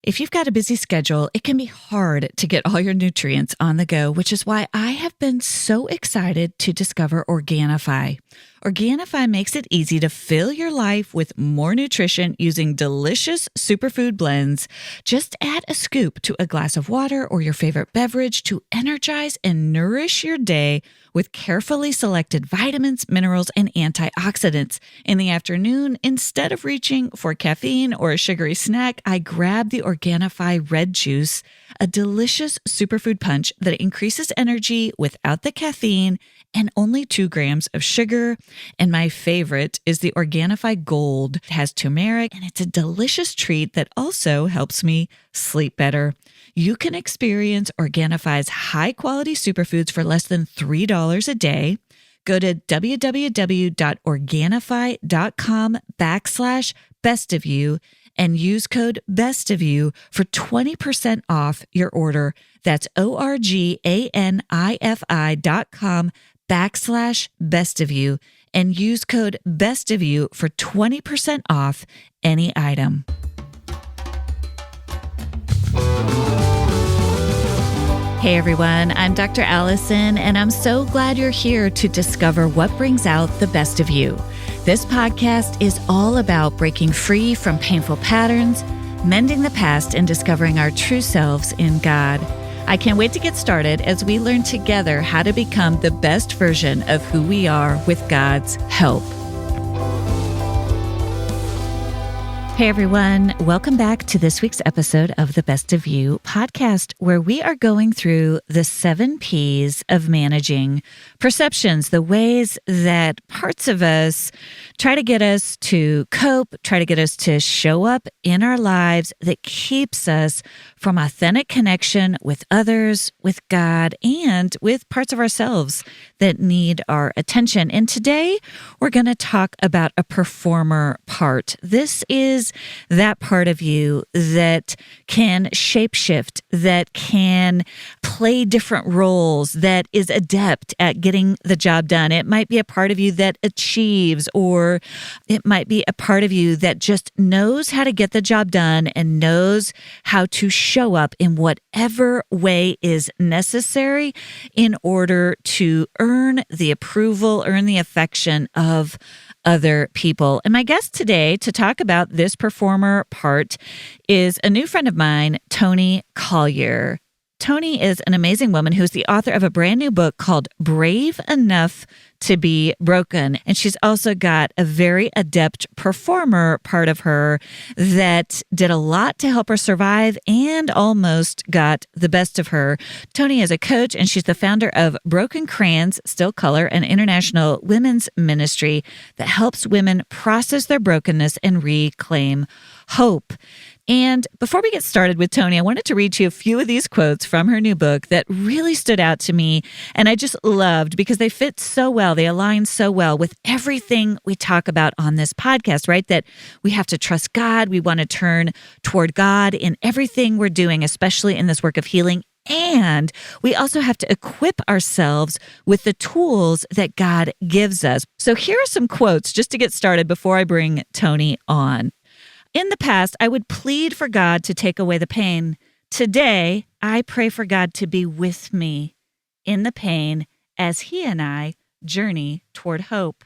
If you've got a busy schedule, it can be hard to get all your nutrients on the go, which is why I have been so excited to discover Organifi. Organifi makes it easy to fill your life with more nutrition using delicious superfood blends. Just add a scoop to a glass of water or your favorite beverage to energize and nourish your day with carefully selected vitamins, minerals, and antioxidants. In the afternoon, instead of reaching for caffeine or a sugary snack, I grab the Organifi Red Juice, a delicious superfood punch that increases energy without the caffeine and only 2 grams of sugar. And my favorite is the Organifi Gold. It has turmeric, and it's a delicious treat that also helps me sleep better. You can experience Organifi's high-quality superfoods for less than $3 a day. Go to www.organifi.com/bestofyou and use code BESTOFYOU for 20% off your order. That's ORGANIFI.com/bestofyou and use code BESTOFYOU for 20% off any item. Hey everyone, I'm Dr. Alison, and I'm so glad you're here to discover what brings out the best of you. This podcast is all about breaking free from painful patterns, mending the past, and discovering our true selves in God. I can't wait to get started as we learn together how to become the best version of who we are with God's help. Hey everyone, welcome back to this week's episode of the Best of You podcast, where we are going through the 7 P's of managing perceptions, the ways that parts of us try to get us to cope, try to get us to show up in our lives that keeps us from authentic connection with others, with God, and with parts of ourselves that need our attention. And today we're going to talk about a performer part. This is that part of you that can shapeshift, that can play different roles, that is adept at getting the job done. It might be a part of you that achieves, or it might be a part of you that just knows how to get the job done and knows how to show up in whatever way is necessary in order to earn the approval, earn the affection of other people. And my guest today to talk about this performer part is a new friend of mine, Toni Collier. Toni is an amazing woman who's the author of a brand new book called Brave Enough to Be Broken. And she's also got a very adept performer part of her that did a lot to help her survive and almost got the best of her. Toni is a coach, and she's the founder of Broken Crayons, Still Color, an international women's ministry that helps women process their brokenness and reclaim hope. And before we get started with Toni, I wanted to read you a few of these quotes from her new book that really stood out to me, and I just loved because they fit so well. They align so well with everything we talk about on this podcast, right? That we have to trust God. We want to turn toward God in everything we're doing, especially in this work of healing. And we also have to equip ourselves with the tools that God gives us. So here are some quotes just to get started before I bring Toni on. In the past, I would plead for God to take away the pain. Today, I pray for God to be with me in the pain as He and I journey toward hope.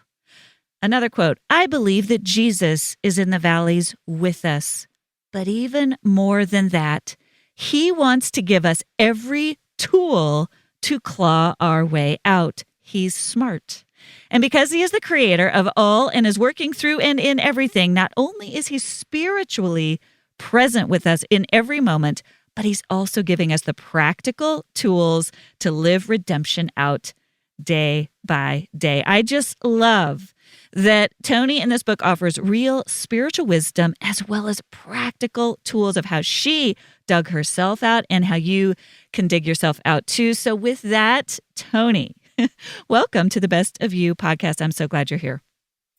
Another quote, I believe that Jesus is in the valleys with us. But even more than that, He wants to give us every tool to claw our way out. He's smart. And because He is the creator of all and is working through and in everything, not only is He spiritually present with us in every moment, but He's also giving us the practical tools to live redemption out day by day. I just love that Toni in this book offers real spiritual wisdom as well as practical tools of how she dug herself out and how you can dig yourself out too. So with that, Toni, welcome to the Best of You podcast. I'm so glad you're here.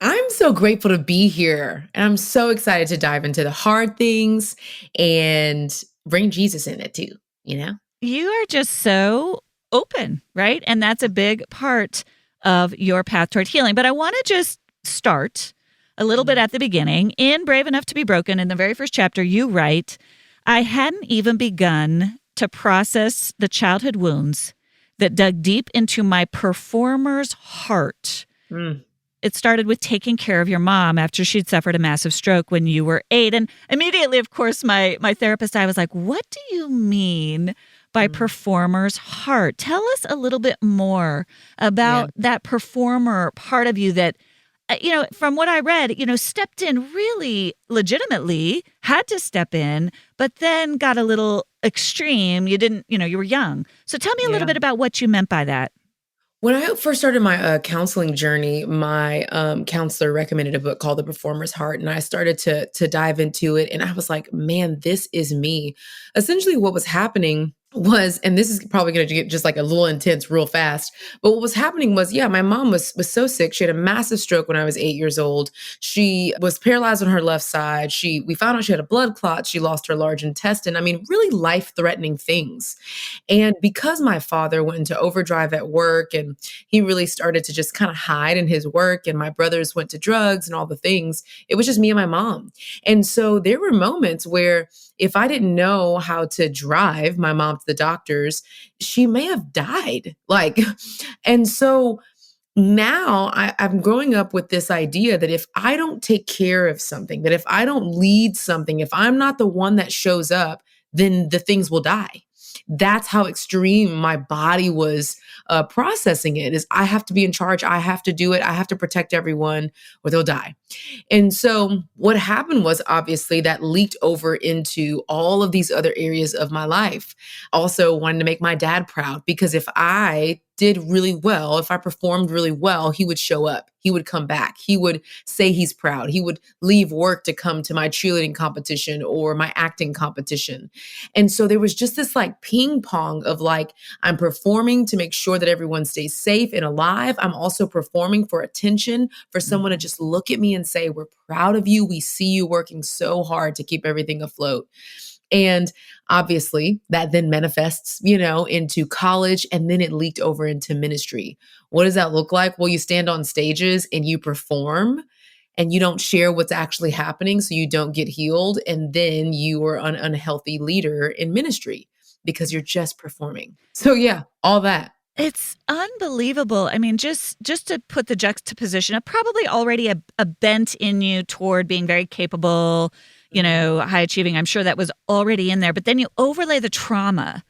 I'm so grateful to be here. And I'm so excited to dive into the hard things and bring Jesus in it too, you know? You are just so open, right? And that's a big part of your path toward healing. But I want to just start a little bit at the beginning. In Brave Enough to Be Broken, in the very first chapter, you write, I hadn't even begun to process the childhood wounds that dug deep into my performer's heart. Mm. It started with taking care of your mom after she'd suffered a massive stroke when you were 8. And immediately, of course, my therapist, I was like, what do you mean by performer's heart? Tell us a little bit more Yeah. about that performer part of you that, from what I read, stepped in really legitimately, had to step in, but then got a little extreme. You didn't, you were young. So tell me a little Yeah. bit about what you meant by that. When I first started my counseling journey, my counselor recommended a book called The Performer's Heart, and I started to dive into it. And I was like, "Man, this is me." Essentially, what was happening was, and this is probably going to get just like a little intense real fast. But what was happening was, yeah, my mom was so sick. She had a massive stroke when I was 8 years old. She was paralyzed on her left side. We found out she had a blood clot. She lost her large intestine. I mean, really life threatening things. And because my father went into overdrive at work and he really started to just kind of hide in his work, and my brothers went to drugs and all the things, it was just me and my mom. And so there were moments where if I didn't know how to drive my mom to the doctors, she may have died. And so now I'm growing up with this idea that if I don't take care of something, that if I don't lead something, if I'm not the one that shows up, then the things will die. That's how extreme my body was processing it. Is I have to be in charge. I have to do it. I have to protect everyone or they'll die. And so what happened was obviously that leaked over into all of these other areas of my life. Also wanting to make my dad proud, because if I did really well, if I performed really well, he would show up. He would come back. He would say he's proud. He would leave work to come to my cheerleading competition or my acting competition. And so there was just this like ping pong of like, I'm performing to make sure that everyone stays safe and alive. I'm also performing for attention, for someone to just look at me and say, we're proud of you. We see you working so hard to keep everything afloat. And obviously that then manifests, into college, and then it leaked over into ministry. What does that look like? Well, you stand on stages and you perform and you don't share what's actually happening so you don't get healed. And then you are an unhealthy leader in ministry because you're just performing. So yeah, all that. It's unbelievable. I mean, just to put the juxtaposition of probably already a bent in you toward being very capable, high achieving. I'm sure that was already in there. But then you overlay the trauma,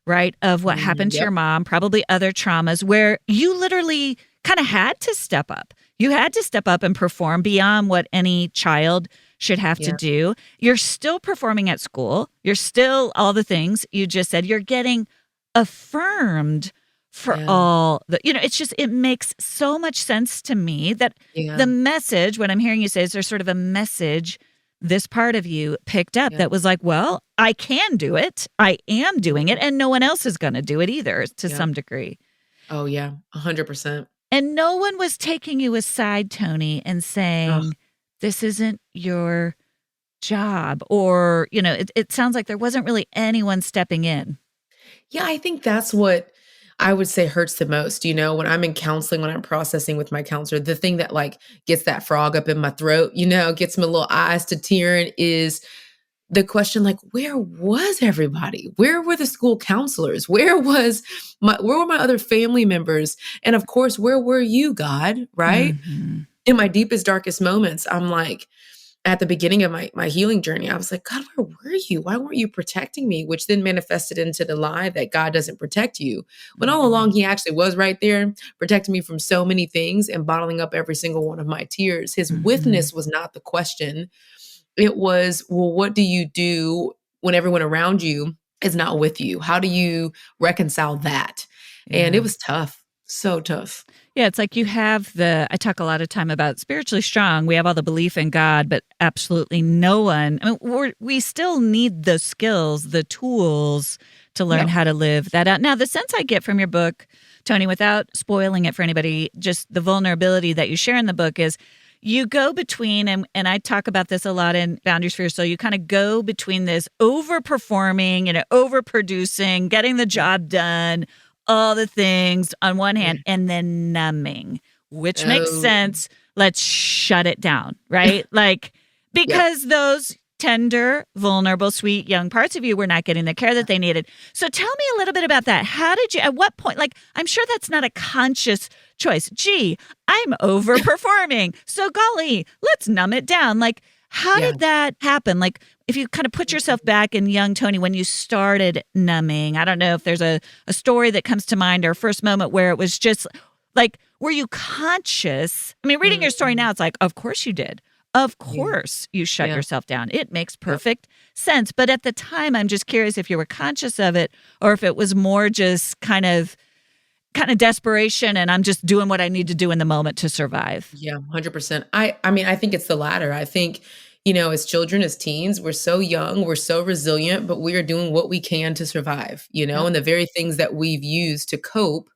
right, of what happened to your mom, probably other traumas where you literally kind of had to step up. You had to step up and perform beyond what any child should have to do. You're still performing at school. You're still all the things you just said. You're getting affirmed for all the, it makes so much sense to me that the message, what I'm hearing you say is there's sort of a message this part of you picked up that was like, well, I can do it. I am doing it. And no one else is going to do it either to some degree. Oh yeah, 100%. And no one was taking you aside, Toni, and saying, this isn't your job. Or, it sounds like there wasn't really anyone stepping in. Yeah, I think that's what I would say hurts the most. When I'm in counseling, when I'm processing with my counselor, the thing that like gets that frog up in my throat, gets my little eyes to tearing is the question, like, where was everybody? Where were the school counselors? Where were my other family members? And of course, where were you, God? Right? Mm-hmm. In my deepest, darkest moments, I'm like, at the beginning of my healing journey, I was like, God, where were you? Why weren't you protecting me? Which then manifested into the lie that God doesn't protect you. When all along, he actually was right there, protecting me from so many things and bottling up every single one of my tears. His witness was not the question. It was, well, what do you do when everyone around you is not with you? How do you reconcile that? And it was tough. So tough. Yeah, it's like you have I talk a lot of time about spiritually strong. We have all the belief in God, but absolutely no one. I mean, we still need the skills, the tools to learn how to live that out. Now, the sense I get from your book, Toni, without spoiling it for anybody, just the vulnerability that you share in the book is you go between, and I talk about this a lot in Boundaries for Your Soul, you kind of go between this overperforming, overproducing, getting the job done, all the things on one hand, and then numbing, which makes sense. Let's shut it down, right? Like, because those tender, vulnerable, sweet, young parts of you were not getting the care that they needed. So tell me a little bit about that. How did you, at what point, like, I'm sure that's not a conscious choice. Gee, I'm overperforming. So golly, let's numb it down. Like, how Yeah. did that happen? Like, if you kind of put yourself back in young Toni when you started numbing, I don't know if there's a story that comes to mind or a first moment where it was just like, were you conscious? I mean, reading your story Mhm. now, it's like, of course you did. Of Yeah. course you shut Yeah. yourself down. It makes Yep. perfect sense. But at the time, I'm just curious if you were conscious of it or if it was more just kind of desperation and I'm just doing what I need to do in the moment to survive. Yeah, 100%. I mean, I think it's the latter. I think, as children, as teens, we're so young, we're so resilient, but we are doing what we can to survive, Yep. and the very things that we've used to cope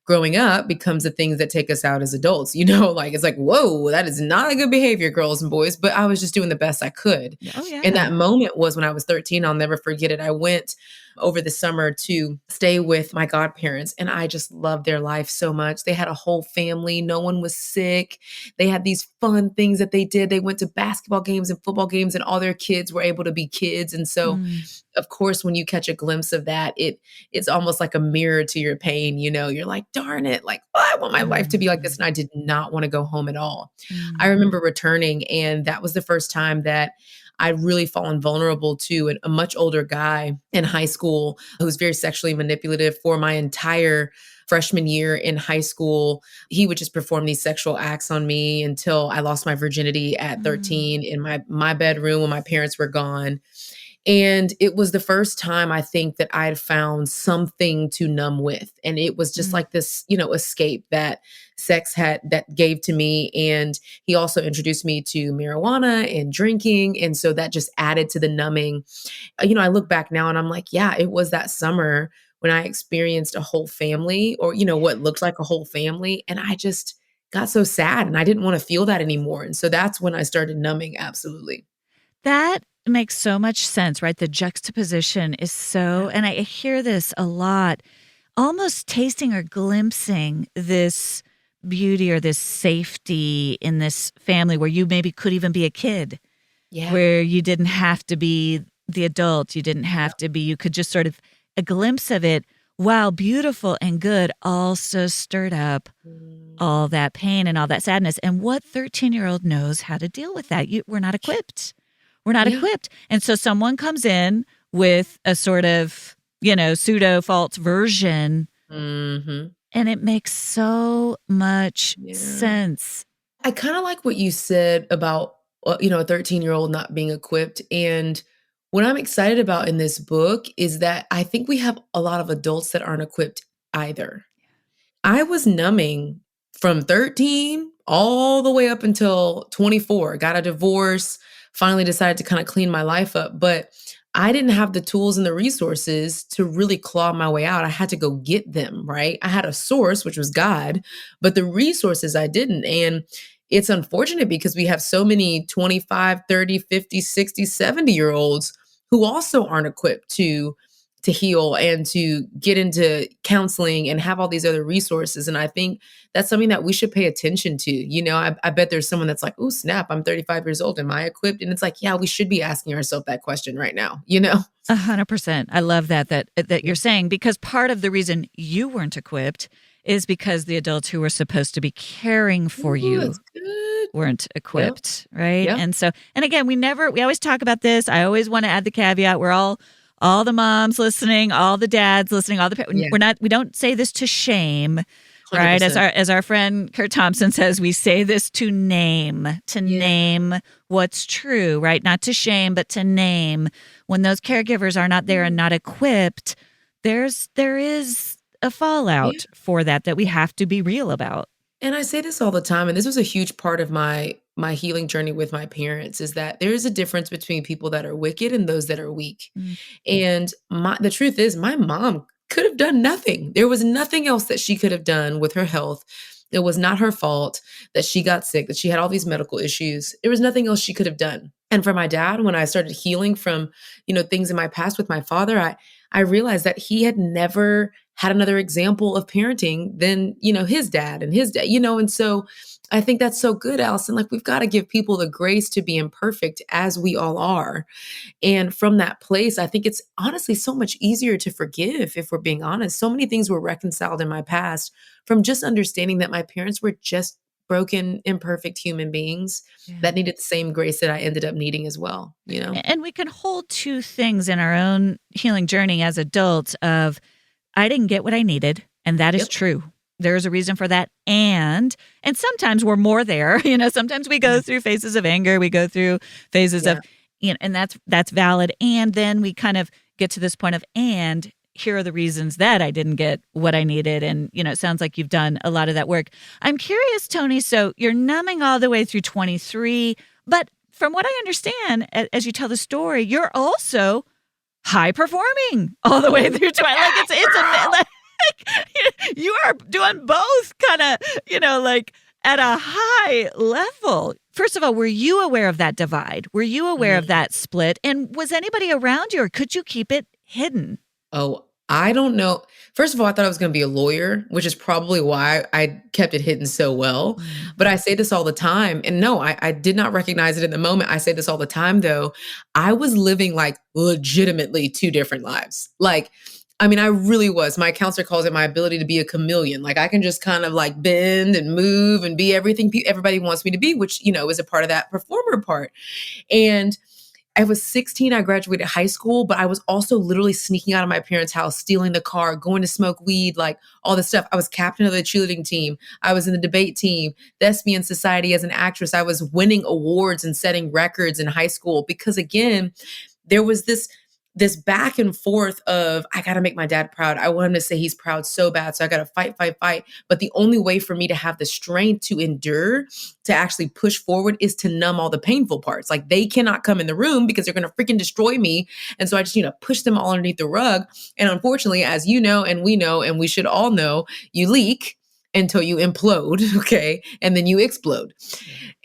growing up becomes the things that take us out as adults, like it's like, whoa, that is not a good behavior, girls and boys. But I was just doing the best I could. Oh, And yeah. that moment was when I was 13. I'll never forget it. I went over the summer to stay with my godparents, and I just loved their life so much. They had a whole family, no one was sick. They had these fun things that they did. They went to basketball games and football games, and all their kids were able to be kids. And so, Mm, of course, when you catch a glimpse of that, it's almost like a mirror to your pain. You're like, darn it, like, oh, I want my life to be like this. mm, And I did not want to go home at all. I mm, remember returning, and that was the first time that I'd really fallen vulnerable to a much older guy in high school who was very sexually manipulative for my entire freshman year in high school. He would just perform these sexual acts on me until I lost my virginity at mm, 13 in my bedroom when my parents were gone. And it was the first time I think that I had found something to numb with. And it was just mm. like this, escape that sex had that gave to me. And he also introduced me to marijuana and drinking. And so that just added to the numbing. I look back now and I'm like, yeah, it was that summer when I experienced a whole family or, what looked like a whole family. And I just got so sad and I didn't want to feel that anymore. And so that's when I started numbing. Absolutely. That makes so much sense, right? The juxtaposition is Yeah. so, and I hear this a lot, almost tasting or glimpsing this beauty or this safety in this family where you maybe could even be a kid, Yeah. where you didn't have to be the adult. You didn't have to be, you could just sort of a glimpse of it. While beautiful and good, also stirred up Mm. all that pain and all that sadness. And what 13-year-old knows how to deal with that? We're not equipped. We're not Yeah. equipped. And so someone comes in with a sort of, pseudo false version, Mhm. and it makes so much Yeah. sense. I kinda like what you said about, a 13-year-old not being equipped, and what I'm excited about in this book is that I think we have a lot of adults that aren't equipped either. I was numbing from 13 all the way up until 24. Got a divorce, finally decided to kind of clean my life up, but I didn't have the tools and the resources to really claw my way out. I had to go get them, right? I had a source, which was God, but the resources I didn't. And it's unfortunate because we have so many 25, 30, 50, 60, 70-year olds who also aren't equipped to heal and to get into counseling and have all these other resources. And I think that's something that we should pay attention to. I bet there's someone that's like, oh, snap, I'm 35 years old. Am I equipped? And it's like, yeah, we should be asking ourselves that question right now? 100%. I love that Yeah. you're saying, because part of the reason you weren't equipped is because the adults who were supposed to be caring for Ooh, you that's good. weren't Yep. equipped, right? Yep. And so, and again, we always talk about this. I always want to add the caveat. We're all the moms listening, all the dads listening, Yeah. we don't say this to shame, right? As 100%. our friend Kurt Thompson says, we say this to Yeah. name what's true, right? Not to shame, but to name. When those caregivers are not there and not equipped, there is a Yeah. fallout for that we have to be real about. And I say this all the time, and this was a huge part of my healing journey with my parents is that there is a difference between people that are wicked and those that are weak. Mm, And the truth is my mom could have done nothing. There was nothing else that she could have done with her health. It was not her fault that she got sick, that she had all these medical issues. There was nothing else she could have done. And for my dad, when I started healing from, things in my past with my father, I realized that he had never had another example of parenting than, his dad and his dad, and so I think that's so good, Allison. Like, we've got to give people the grace to be imperfect as we all are. And from that place, I think it's honestly so much easier to forgive if we're being honest. So many things were reconciled in my past from just understanding that my parents were just broken, imperfect human beings Yeah. that needed the same grace that I ended up needing as well, you know? And we can hold two things in our own healing journey as adults of I didn't get what I needed, and that is Yep. true. There's a reason for that. And sometimes we're more there. Sometimes we go Yeah. through phases of anger, we go through phases Yeah. of, and that's valid. And then we kind of get to this point of, and here are the reasons that I didn't get what I needed. And, it sounds like you've done a lot of that work. I'm curious, Toni, so you're numbing all the way through 23, but from what I understand, as you tell the story, you're also high performing all the way through 20. Like like you are doing both kind of, like at a high level. First of all, were you aware of that divide? Were you aware of Mhm. that split? And was anybody around you, or could you keep it hidden? Oh, I don't know. First of all, I thought I was gonna be a lawyer, which is probably why I kept it hidden so well. Mm. But I say this all the time, and no, I did not recognize it in the moment. I say this all the time, though. I was living, like, legitimately 2 different lives. Like, I mean, I really was. My counselor calls it my ability to be a chameleon. Like, I can just kind of, like, bend and move and be everything everybody wants me to be, which, is a part of that performer part. And I was 16, I graduated high school, but I was also literally sneaking out of my parents' house, stealing the car, going to smoke weed, like all this stuff. I was captain of the cheerleading team. I was in the debate team, thespian society as an actress. I was winning awards and setting records in high school because, again, there was this back and forth of I got to make my dad proud. I want him to say he's proud so bad. So I got to fight, fight, fight. But the only way for me to have the strength to endure, to actually push forward, is to numb all the painful parts. Like, they cannot come in the room because they're going to freaking destroy me. And so I just, push them all underneath the rug. And unfortunately, as you know, and we should all know, you leak until you implode. Okay. And then you explode.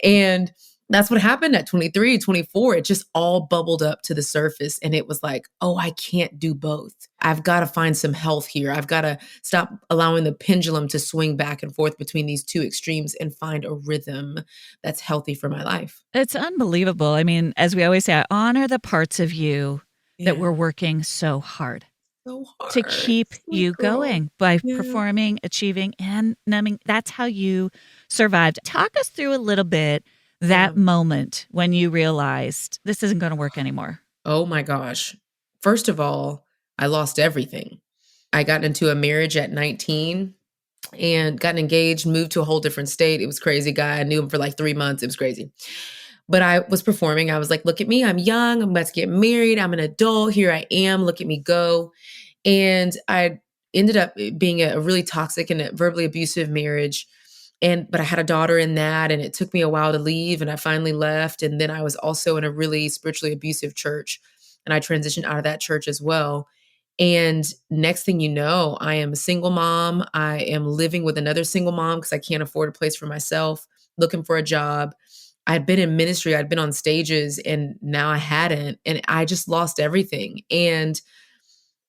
And that's what happened at 23, 24. It just all bubbled up to the surface. And it was like, oh, I can't do both. I've got to find some health here. I've got to stop allowing the pendulum to swing back and forth between these two extremes and find a rhythm that's healthy for my life. It's unbelievable. I mean, as we always say, I honor the parts of you that were Yeah. working so hard So to hard. keep Sweet you girl. going by Yeah. performing, achieving, and numbing. That's how you survived. Talk us through a little bit Yeah. that moment when you realized this isn't going to work anymore. Oh my gosh. First of all, I lost everything. I got into a marriage at 19 and got engaged, moved to a whole different state. It was crazy guy. I knew him for like 3 months. It was crazy. But I was performing. I was like, look at me. I'm young. I'm about to get married. I'm an adult. Here I am. Look at me go. And I ended up being a really toxic and a verbally abusive marriage. But I had a daughter in that, and it took me a while to leave, and I finally left. And then I was also in a really spiritually abusive church, and I transitioned out of that church as well. And next thing you know, I am a single mom. I am living with another single mom because I can't afford a place for myself, looking for a job. I'd been in ministry, I'd been on stages, and now I hadn't. And I just lost everything. And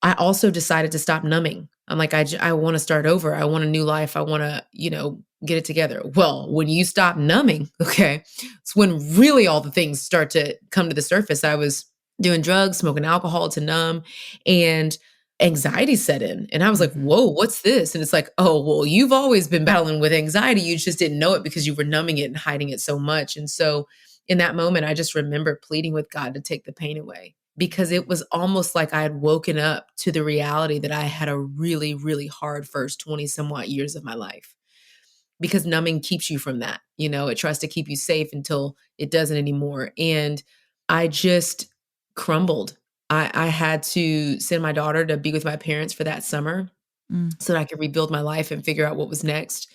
I also decided to stop numbing. I'm like, I want to start over. I want a new life. I want to, get it together. Well, when you stop numbing, okay, it's when really all the things start to come to the surface. I was doing drugs, smoking alcohol to numb, and anxiety set in. And I was like, Mhm. whoa, what's this? And it's like, oh, well, you've always been battling with anxiety. You just didn't know it because you were numbing it and hiding it so much. And so in that moment, I just remember pleading with God to take the pain away because it was almost like I had woken up to the reality that I had a really, really hard first 20 somewhat years of my life because numbing keeps you from that. It tries to keep you safe until it doesn't anymore. And I just crumbled. I had to send my daughter to be with my parents for that summer Mm. so that I could rebuild my life and figure out what was next.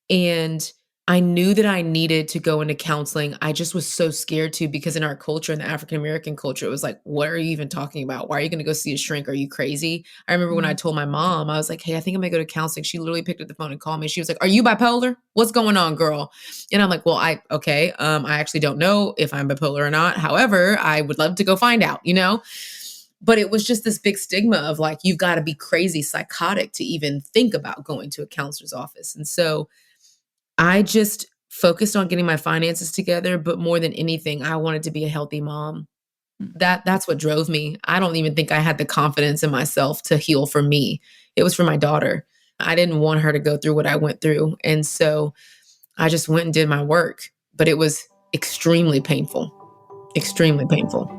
And I knew that I needed to go into counseling. I just was so scared to, because in our culture, in the African American culture, it was like, what are you even talking about? Why are you going to go see a shrink? Are you crazy? I remember when I Mm. told my mom, I was like, hey, I think I'm going to go to counseling. She literally picked up the phone and called me. She was like, are you bipolar? What's going on, girl? And I'm like, well, okay. I actually don't know if I'm bipolar or not. However, I would love to go find out, you know? But it was just this big stigma of like, you've got to be crazy, psychotic to even think about going to a counselor's office. And so I just focused on getting my finances together, but more than anything, I wanted to be a healthy mom. Mm. That's what drove me. I don't even think I had the confidence in myself to heal for me. It was for my daughter. I didn't want her to go through what I went through. And so I just went and did my work, but it was extremely painful, extremely painful.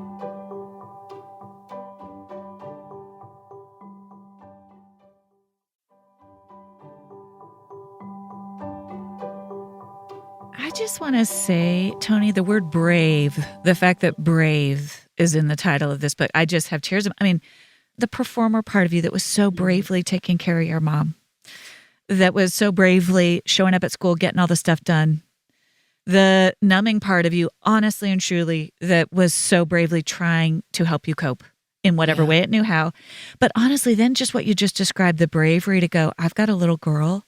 I just want to say, Toni, the word brave, the fact that brave is in the title of this book, I just have tears. I mean, the performer part of you that was so Mhm. bravely taking care of your mom, that was so bravely showing up at school, getting all the stuff done. The numbing part of you, honestly and truly, that was so bravely trying to help you cope in whatever Yeah. way it knew how. But honestly, then just what you just described, the bravery to go, I've got a little girl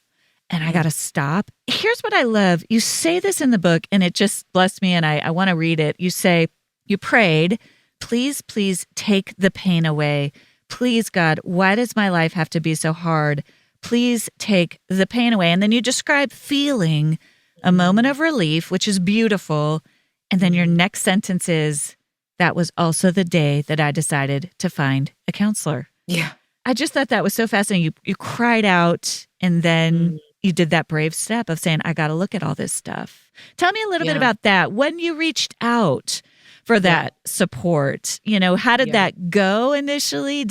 and I got Mm. to stop. Here's what I love. You say this in the book, and it just blessed me, and I want to read it. You say, you prayed, please, please take the pain away. Please, God, why does my life have to be so hard? Please take the pain away. And then you describe feeling a moment Mhm. of relief, which is beautiful. And then your Mhm. next sentence is, that was also the day that I decided to find a counselor. Yeah. I just thought that was so fascinating. You cried out, and then Mm. you did that brave step of saying, I got to look at all this stuff. Tell me a little bit Yeah. about that. When you reached out for Yeah. that support, how did Yeah. that go initially?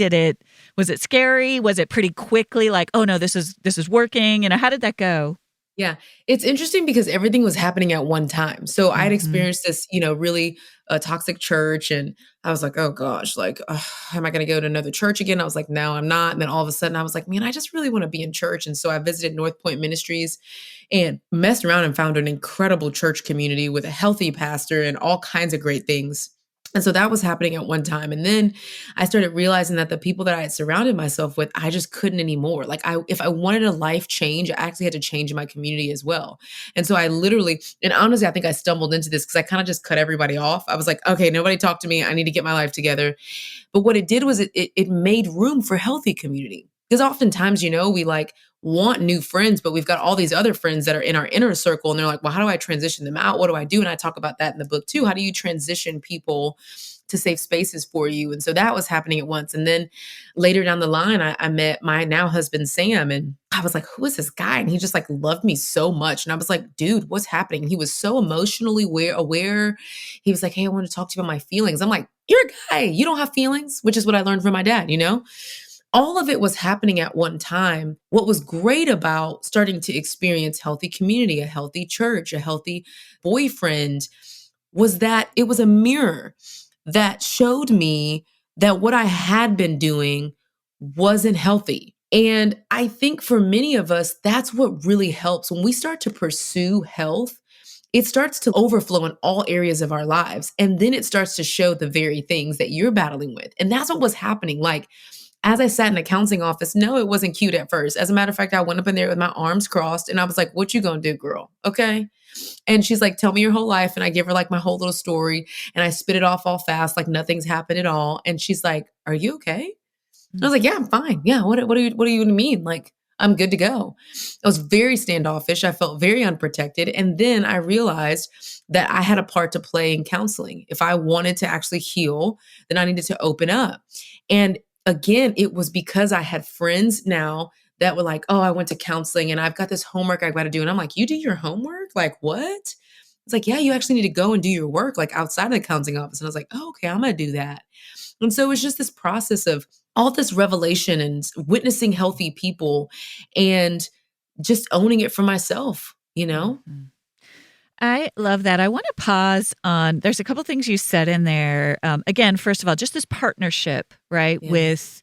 Was it scary? Was it pretty quickly like, oh no, this is working? How did that go? Yeah. It's interesting because everything was happening at one time. So I'd Hmm. experienced this, really toxic church. And I was like, oh gosh, like, am I going to go to another church again? I was like, no, I'm not. And then all of a sudden I was like, man, I just really want to be in church. And so I visited North Point Ministries and messed around and found an incredible church community with a healthy pastor and all kinds of great things. And so that was happening at one time. And then I started realizing that the people that I had surrounded myself with, I just couldn't anymore. Like if I wanted a life change, I actually had to change my community as well. And so I literally, and honestly, I think I stumbled into this because I kind of just cut everybody off. I was like, okay, nobody talk to me. I need to get my life together. But what it did was it made room for healthy community. Because oftentimes, we like want new friends, but we've got all these other friends that are in our inner circle. And they're like, well, how do I transition them out? What do I do? And I talk about that in the book too. How do you transition people to safe spaces for you? And so that was happening at once. And then later down the line, I met my now husband, Sam. And I was like, who is this guy? And he just like loved me so much. And I was like, dude, what's happening? And he was so emotionally aware. He was like, hey, I want to talk to you about my feelings. I'm like, you're a guy. You don't have feelings, which is what I learned from my dad. All of it was happening at one time. What was great about starting to experience healthy community, a healthy church, a healthy boyfriend was that it was a mirror that showed me that what I had been doing wasn't healthy. And I think for many of us, that's what really helps. When we start to pursue health, it starts to overflow in all areas of our lives. And then it starts to show the very things that you're battling with. And that's what was happening. Like, as I sat in a counseling office, no, it wasn't cute at first. As a matter of fact, I went up in there with my arms crossed and I was like, what you gonna do, girl? Okay. And she's like, tell me your whole life. And I give her like my whole little story and I spit it off all fast, like nothing's happened at all. And she's like, are you okay? I was like, "Yeah, I'm fine. Yeah, what do you mean? Like, I'm good to go." I was very standoffish. I felt very unprotected, and then I realized that I had a part to play in counseling. If I wanted to actually heal, then I needed to open up. And again, it was because I had friends now that were like, "Oh, I went to counseling and I've got this homework I got to do." And I'm like, "You do your homework? Like what?" It's like, "Yeah, you actually need to go and do your work like outside of the counseling office." And I was like, "Oh, okay, I'm going to do that." And so it's just this process of all this revelation and witnessing healthy people and just owning it for myself. Mhm. I love that. I want to pause on, there's a couple things you said in there. Again, first of all, just this partnership, right? Yeah. With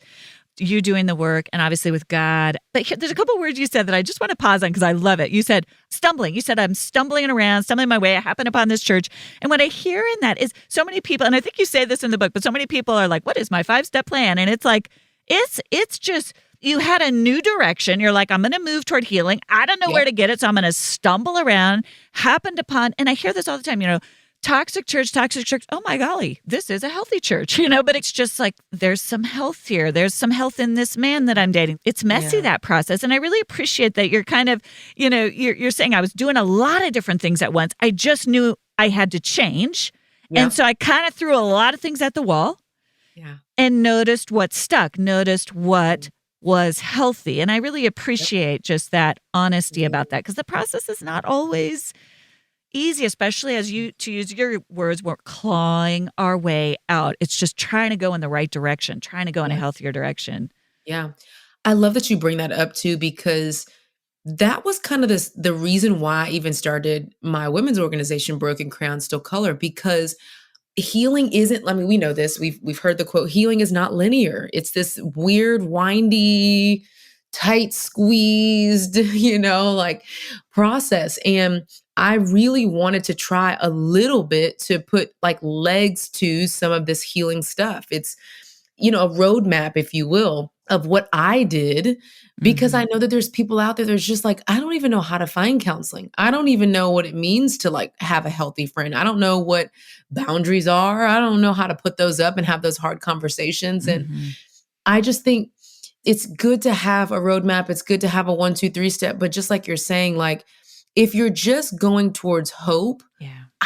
you doing the work and obviously with God. But there's a couple words you said that I just want to pause on because I love it. You said stumbling. You said, I'm stumbling around, stumbling my way. I happen upon this church. And what I hear in that is so many people, and I think you say this in the book, but so many people are like, what is my 5-step plan? And it's like, it's just, you had a new direction. You're like, I'm going to move toward healing. I don't know where to get it. So I'm going to stumble around, happened upon, and I hear this all the time, toxic church. Oh my golly, this is a healthy church, but it's just like, there's some health here. There's some health in this man that I'm dating. It's messy, that process. And I really appreciate that you're kind of, you're saying I was doing a lot of different things at once. I just knew I had to change. Yeah. And so I kind of threw a lot of things at the wall and noticed what stuck, noticed what was healthy. And I really appreciate just that honesty about that, because the process is not always easy, especially as to use your words, we're clawing our way out. It's just trying to go in the right direction, trying to go in a healthier direction. Yeah. I love that you bring that up too, because that was kind of the reason why I even started my women's organization, Broken Crown Still Color, because healing isn't, we know this, we've heard the quote, healing is not linear. It's this weird, windy, tight squeezed, process. And I really wanted to try a little bit to put legs to some of this healing stuff. It's, a roadmap, if you will, of what I did, because I know that there's people out there that's just like, I don't even know how to find counseling. I don't even know what it means to have a healthy friend. I don't know what boundaries are. I don't know how to put those up and have those hard conversations. And I just think it's good to have a roadmap. It's good to have a 1, 2, 3 step. But just like you're saying, if you're just going towards hope,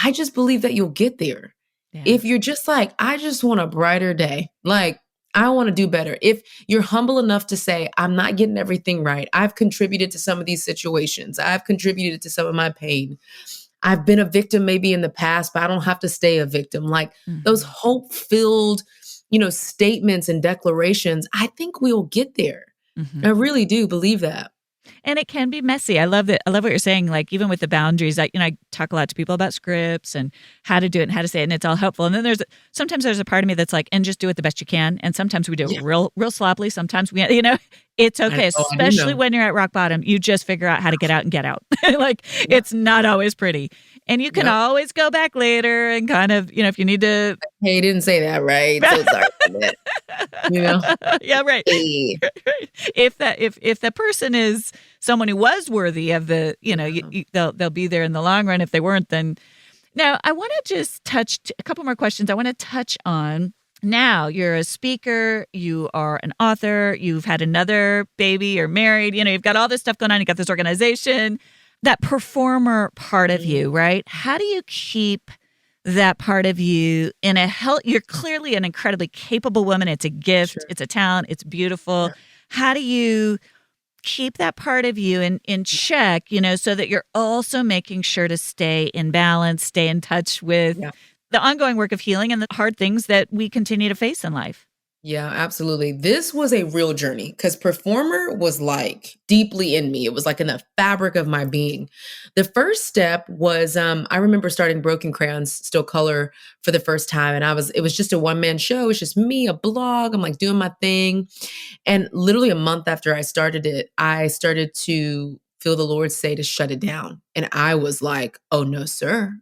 I just believe that you'll get there. Yeah. If you're just I just want a brighter day, I want to do better. If you're humble enough to say, I'm not getting everything right. I've contributed to some of these situations. I've contributed to some of my pain. I've been a victim maybe in the past, but I don't have to stay a victim. Those hope-filled, statements and declarations, I think we'll get there. I really do believe that. And it can be messy. I love it. I love what you're saying. Even with the boundaries, I talk a lot to people about scripts and how to do it and how to say it, and it's all helpful. And then sometimes there's a part of me that's and just do it the best you can. And sometimes we do it real sloppily. Sometimes we, it's okay, especially when you're at rock bottom. You just figure out how to get out and get out. It's not always pretty. And you can always go back later and kind of, if you need to. Hey, you didn't say that right. So sorry for that. Yeah, right. Hey. If that person is someone who was worthy of the, they'll be there in the long run. If they weren't, then. Now, I want to just touch a couple more questions. I want to touch on. Now, you're a speaker, you are an author, you've had another baby, you're married, you've got all this stuff going on, you got this organization, that performer part of you, right? How do you keep that part of you in a health? You're clearly an incredibly capable woman. It's a gift, it's a talent, it's beautiful. How do you keep that part of you in check, so that you're also making sure to stay in balance, stay in touch with the ongoing work of healing and the hard things that we continue to face in life? Yeah, absolutely. This was a real journey because performer was deeply in me. It was in the fabric of my being. The first step was, I remember starting Broken Crayons Still Color for the first time. And it was just a one-man show. It's just me, a blog. I'm doing my thing. And literally a month after I started it, I started to feel the Lord say to shut it down. And I was like, oh, no, sir.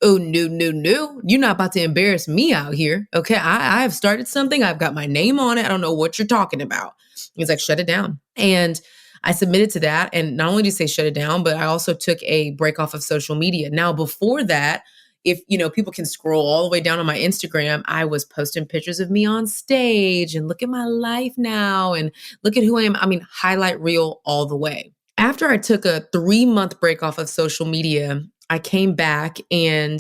Oh, no. You're not about to embarrass me out here. Okay, I have started something. I've got my name on it. I don't know what you're talking about. He's like, shut it down. And I submitted to that. And not only did he say shut it down, but I also took a break off of social media. Now, before that, if, people can scroll all the way down on my Instagram, I was posting pictures of me on stage and look at my life now and look at who I am. Highlight reel all the way. After I took a 3-month break off of social media, I came back and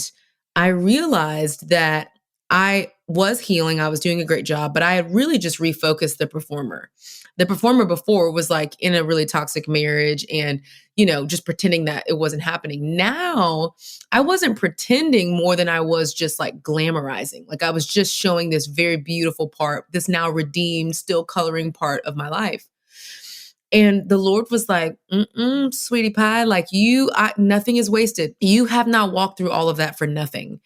I realized that I was healing. I was doing a great job, but I had really just refocused the performer. The performer before was in a really toxic marriage and, just pretending that it wasn't happening. Now, I wasn't pretending more than I was just glamorizing. I was just showing this very beautiful part, this now redeemed, still coloring part of my life. And the Lord was like, sweetie pie, like nothing is wasted. You have not walked through all of that for nothing.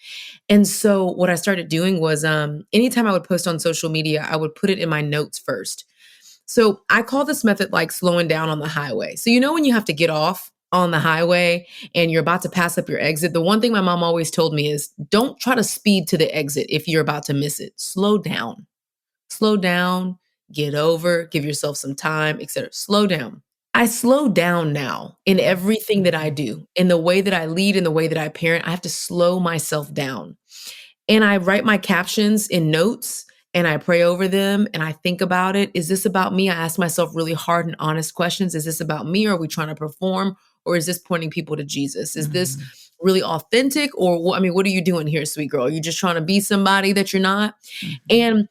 And so what I started doing was anytime I would post on social media, I would put it in my notes first. So I call this method like slowing down on the highway. So, when you have to get off on the highway and you're about to pass up your exit, the one thing my mom always told me is don't try to speed to the exit if you're about to miss it. Slow down, get over, give yourself some time, etc. Slow down. I slow down now in everything that I do, in the way that I lead, in the way that I parent. I have to slow myself down. And I write my captions in notes and I pray over them and I think about it. Is this about me? I ask myself really hard and honest questions. Is this about me? Or are we trying to perform? Or is this pointing people to Jesus? Is this really authentic? Or what are you doing here, sweet girl? Are you just trying to be somebody that you're not? And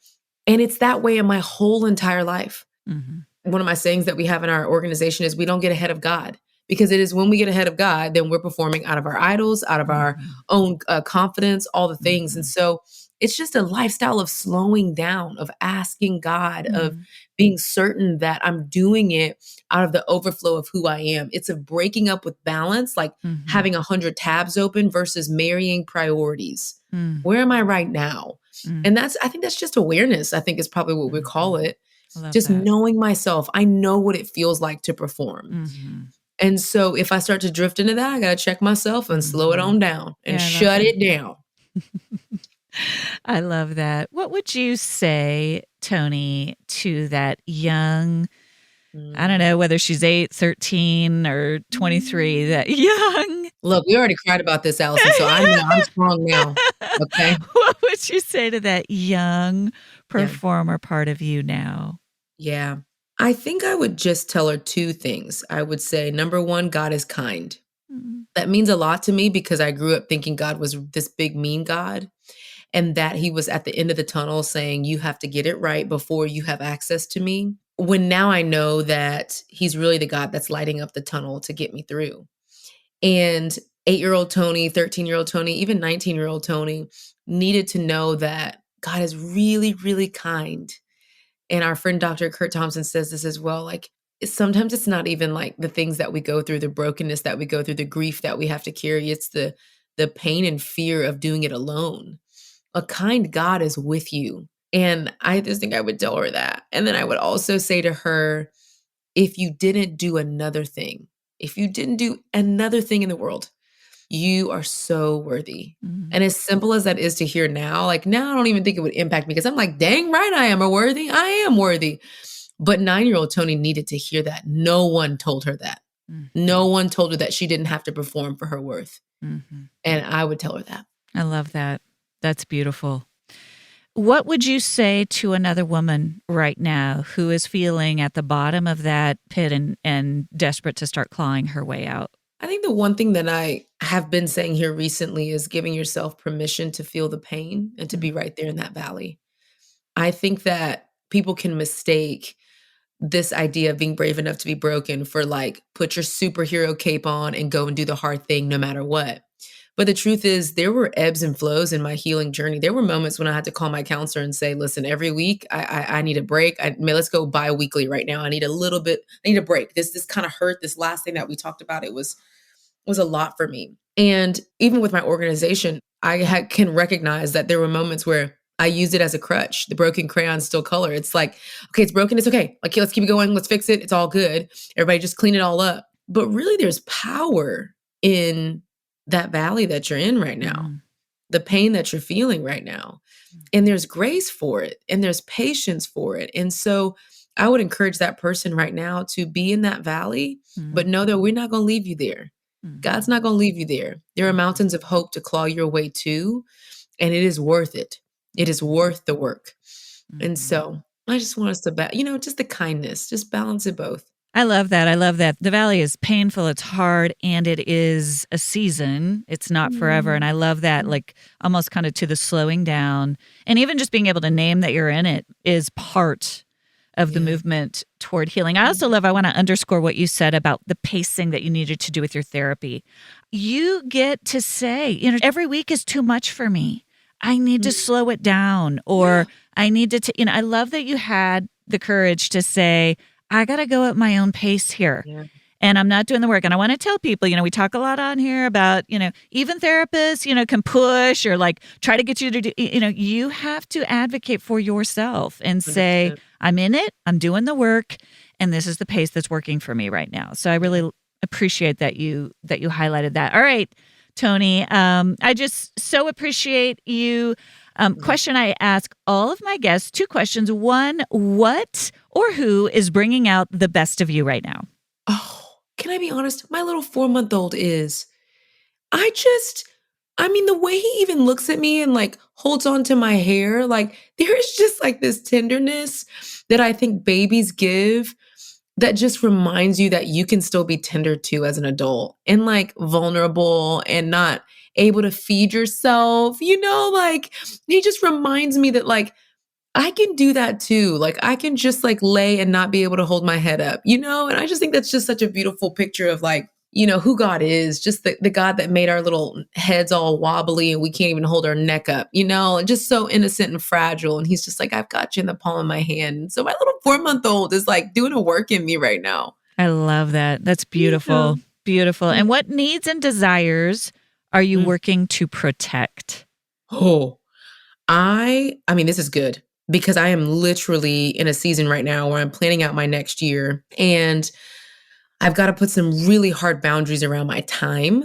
it's that way in my whole entire life. One of my sayings that we have in our organization is we don't get ahead of God, because it is when we get ahead of God, then we're performing out of our idols, out of our own confidence, all the things. And so it's just a lifestyle of slowing down, of asking God, of being certain that I'm doing it out of the overflow of who I am. It's a breaking up with balance, like having 100 tabs open versus marrying priorities. Where am I right now? And I think that's just awareness. I think is probably what we call it. Just knowing myself. I know what it feels like to perform. And so if I start to drift into that, I got to check myself and slow it on down and shut it down. I love that. What would you say, Toni, to that young, I don't know whether she's 8, 13, or 23, that young. Look, we already cried about this, Alison, so I know I'm strong now. Okay. What would you say to that young performer part of you now? Yeah. I think I would just tell her 2 things. I would say, number 1, God is kind. That means a lot to me because I grew up thinking God was this big, mean God, and that he was at the end of the tunnel saying, you have to get it right before you have access to me. When now I know that he's really the God that's lighting up the tunnel to get me through. And 8-year-old Toni, 13-year-old Toni, even 19-year-old Toni needed to know that God is really, really kind. And our friend Dr. Kurt Thompson says this as well. Like, sometimes it's not even like the things that we go through, the brokenness that we go through, the grief that we have to carry. It's the pain and fear of doing it alone. A kind God is with you. And I just think I would tell her that. And then I would also say to her, if you didn't do another thing, if you didn't do another thing in the world, you are so worthy. And as simple as that is to hear now, like now I don't even think it would impact me because I'm like, dang right, I am worthy. I am worthy. But 9-year-old Toni needed to hear that. No one told her that. No one told her that she didn't have to perform for her worth. And I would tell her that. I love that. That's beautiful. What would you say to another woman right now who is feeling at the bottom of that pit and desperate to start clawing her way out? I think the one thing that I have been saying here recently is giving yourself permission to feel the pain and to be right there in that valley. I think that people can mistake this idea of being brave enough to be broken for like, put your superhero cape on and go and do the hard thing no matter what. But the truth is, there were ebbs and flows in my healing journey. There were moments when I had to call my counselor and say, listen, every week I need a break. Let's go bi-weekly right now. I need a break. This kind of hurt. This last thing that we talked about, it was a lot for me. And even with my organization, I can recognize that there were moments where I used it as a crutch. The broken crayon still color. It's like, okay, it's broken. It's okay. Okay, let's keep it going. Let's fix it. It's all good. Everybody just clean it all up. But really there's power in that valley that you're in right now, the pain that you're feeling right now. And there's grace for it and there's patience for it. And so I would encourage that person right now to be in that valley, but know that we're not going to leave you there. God's not going to leave you there. There are mountains of hope to claw your way to, and it is worth it. It is worth the work. And so I just want us to, just the kindness, just balance it both. I love that. I love that. The valley is painful, it's hard, and it is a season. It's not forever. And I love that, like almost kind of to the slowing down. And even just being able to name that you're in it is part of the movement toward healing. I also I want to underscore what you said about the pacing that you needed to do with your therapy. You get to say, every week is too much for me. I need to slow it down, or I need to, I love that you had the courage to say, I got to go at my own pace here. Yeah. And I'm not doing the work. And I want to tell people, we talk a lot on here about, even therapists, can push or like try to get you to do, you have to advocate for yourself and say, 100%. I'm in it, I'm doing the work, and this is the pace that's working for me right now. So I really appreciate that you highlighted that. All right, Toni, I just so appreciate you. Question I ask all of my guests, 2 questions. One, what or who is bringing out the best of you right now? Oh, can I be honest? My little 4-month-old is. The way he even looks at me and like holds on to my hair, like there is just like this tenderness that I think babies give that just reminds you that you can still be tender to as an adult and like vulnerable and not able to feed yourself, like he just reminds me that like I can do that too. Like I can just like lay and not be able to hold my head up, and I just think that's just such a beautiful picture of like, who God is, just the God that made our little heads all wobbly and we can't even hold our neck up, and just so innocent and fragile. And he's just like, I've got you in the palm of my hand. So my little 4-month-old is like doing a work in me right now. I love that. That's beautiful. Yeah. Beautiful. And what needs and desires are you working to protect? Oh, this is good because I am literally in a season right now where I'm planning out my next year and I've got to put some really hard boundaries around my time.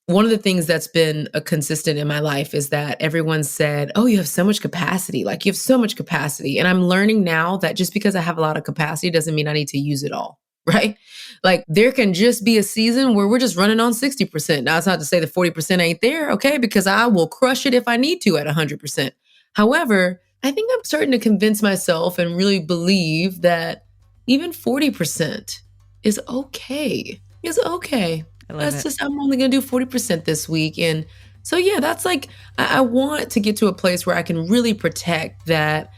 One of the things that's been a consistent in my life is that everyone said, oh, you have so much capacity. Like you have so much capacity. And I'm learning now that just because I have a lot of capacity doesn't mean I need to use it all. Right? Like there can just be a season where we're just running on 60%. Now it's not to say the 40% ain't there. Okay. Because I will crush it if I need to at 100%. However, I think I'm starting to convince myself and really believe that even 40% is okay. It's okay. I'm only going to do 40% this week. And so, yeah, that's like, I want to get to a place where I can really protect that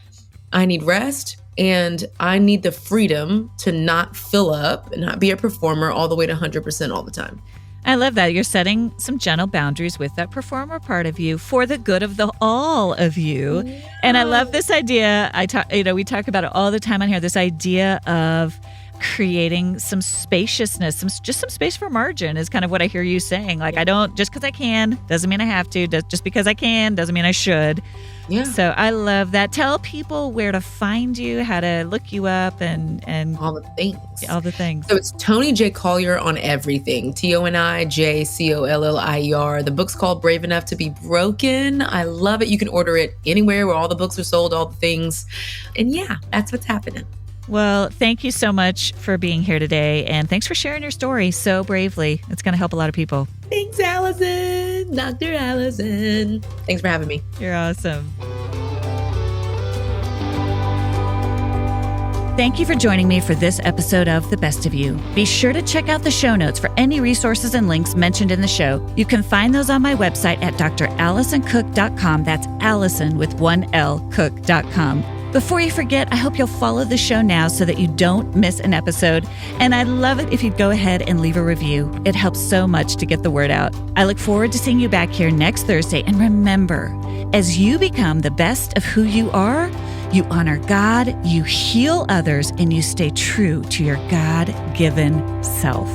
I need rest and I need the freedom to not fill up and not be a performer all the way to 100% all the time. I love that. You're setting some gentle boundaries with that performer part of you for the good of the all of you. Yeah. And I love this idea. We talk about it all the time on here, this idea of creating some spaciousness, some space for margin is kind of what I hear you saying. Like, I don't, just because I can, doesn't mean I have to. Just because I can, doesn't mean I should. Yeah. So I love that. Tell people where to find you, how to look you up, and all the things. All the things. So it's Toni J. Collier on everything. ToniJCollier. The book's called Brave Enough to Be Broken. I love it. You can order it anywhere where all the books are sold, all the things. And yeah, that's what's happening. Well, thank you so much for being here today, and thanks for sharing your story so bravely. It's going to help a lot of people. Thanks, Alison. Dr. Alison. Thanks for having me. You're awesome. Thank you for joining me for this episode of The Best of You. Be sure to check out the show notes for any resources and links mentioned in the show. You can find those on my website at dralisoncook.com. That's Alison with 1 L, cook.com. Before you forget, I hope you'll follow the show now so that you don't miss an episode. And I'd love it if you'd go ahead and leave a review. It helps so much to get the word out. I look forward to seeing you back here next Thursday. And remember, as you become the best of who you are, you honor God, you heal others, and you stay true to your God-given self.